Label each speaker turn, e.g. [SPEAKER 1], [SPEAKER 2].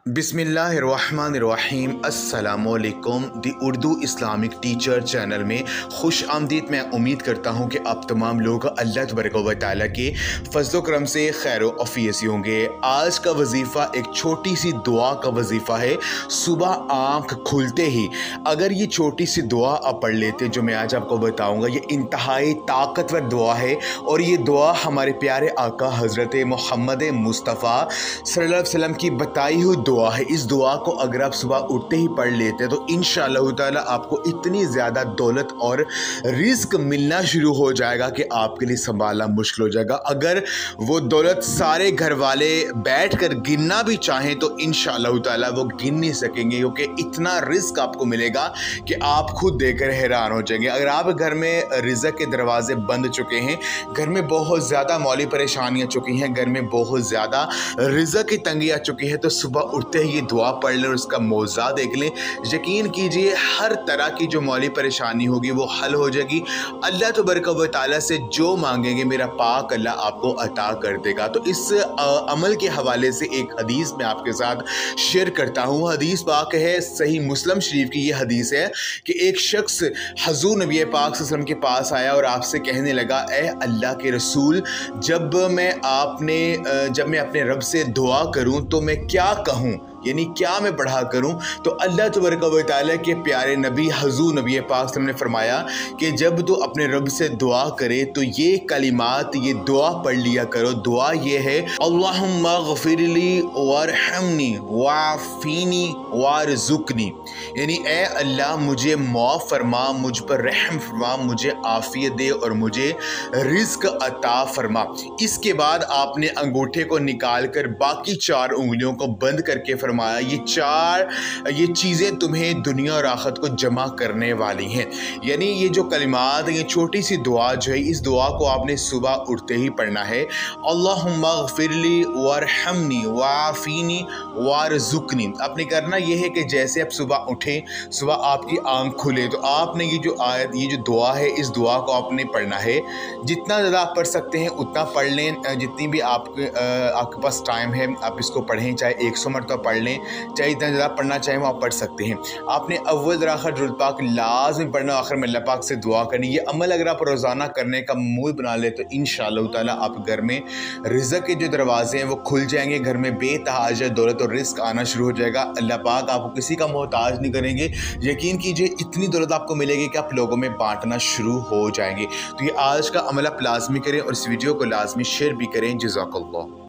[SPEAKER 1] बिस्मिल्लाहिर्रहमानिर्रहीम अस्सलामुअलैकुम दी Urdu Islamic teacher channel में खुश आमदीद। मैं उम्मीद करता हूँ कि आप तमाम लोग अल्लाह तबारक व तआला के फज़्ल करम से खैर अफ़ीसी होंगे। आज का वजीफ़ा एक छोटी सी दुआ का वजीफ़ा है। सुबह आँख खुलते ही अगर ये छोटी सी दुआ आप पढ़ लेते जो मैं आज आपको बताऊँगा, ये इंतहाई ताकतवर दुआ है और ये दुआ हमारे प्यारे आका हज़रत मोहम्मद मुस्तफ़ा सल्लल्लाहु अलैहि वसल्लम की बताई हुई दुआ है। इस दुआ को अगर आप सुबह उठते ही पढ़ लेते हैं तो इंशाअल्लाह ताला आपको इतनी ज़्यादा दौलत और रिस्क मिलना शुरू हो जाएगा कि आपके लिए संभालना मुश्किल हो जाएगा। अगर वो दौलत सारे घर वाले बैठकर गिनना भी चाहें तो इंशाअल्लाह ताला वो गिन नहीं सकेंगे, क्योंकि इतना रिस्क आपको मिलेगा कि आप खुद देखकर हैरान हो जाएंगे। अगर आप घर में रिज़्क़ के दरवाजे बंद चुके हैं, घर में बहुत ज़्यादा मौली परेशानियाँ चुकी हैं, घर में बहुत ज़्यादा रिज़्क़ की तंगी आ चुकी है, तो सुबह उठते ही ये दुआ पढ़ लें और उसका मौज़ा देख लें। यकीन कीजिए हर तरह की जो मौली परेशानी होगी वो हल हो जाएगी। अल्लाह तबारक व तआला से जो मांगेंगे मेरा पाक अल्लाह आपको अता कर देगा। तो इस अमल के हवाले से एक हदीस मैं आपके साथ शेयर करता हूँ। हदीस पाक है, सही मुस्लिम शरीफ की ये हदीस है कि एक शख्स हज़ूर नबी पाक सल्लल्लाहु अलैहि वसल्लम के पास आया और आपसे कहने लगा, ए अल्लाह के रसूल, जब मैं अपने रब से दुआ करूं तो मैं क्या कहूं, यानी क्या मैं पढ़ा करूं? तो अल्लाह तबारक व तआला के प्यारे नबी हज़ूर नबी पाक ने फरमाया कि जब तो अपने रब से दुआ करे तो ये कलिमात, ये दुआ पढ़ लिया करो। दुआ ये है, अल्लाहुम्मा गफिरली वरहमनी वाफ़ीनी वारज़ुकनी, यानी ए अल्लाह मुझे माफ़ फरमा, मुझ पर रहम फरमा, मुझे आफ़ियत दे और मुझे रिज़्क़ अता फरमा। इसके बाद आपने अंगूठे को निकाल कर बाकी 4 उंगलियों को बंद करके फरमाया, ये चीज़ें तुम्हें दुनिया और आखिरत को जमा करने वाली हैं। यानी ये जो कलिमात, ये छोटी सी दुआ जो है, इस दुआ को आपने सुबह उठते ही पढ़ना है। अल्लाहुम्मा गफिरली वरहमनी वाफ़ीनी वारज़ुकनी। आपने करना ये है कि जैसे आप सुबह उठें, सुबह आपकी आँख खुले तो आपने ये जो आयत, ये जो दुआ है, इस दुआ को आपने पढ़ना है। जितना ज़्यादा आप पढ़ सकते हैं उतना पढ़ लें, जितनी भी आपके पास टाइम है आप इसको पढ़ें, चाहे 100 मरतबा पढ़ लें, चाहे इतना ज़्यादा पढ़ना चाहें वो आप पढ़ सकते हैं। आपने अव्वल आखिर दुरूद पाक लाज़मी पढ़ना, आखिर में अल्लाह पाक से दुआ करनी। ये अमल अगर आप रोज़ाना करने का मूड बना ले तो इंशाअल्लाह ताला आप घर में रिज़्क़ के जो दरवाजे हैं वो खुल जाएंगे, घर में बेतहाशा दौलत और रिस्क आना शुरू हो जाएगा। अल्लाह पाक आपको किसी का मोहताज नहीं करेंगे। यकीन कीजिए इतनी दौलत आपको मिलेगी कि आप लोगों में बांटना शुरू हो जाएंगे। तो ये आज का अमल आप लाज़मी करें और इस वीडियो को लाज़मी शेयर भी करें। जज़ाकल्लाह।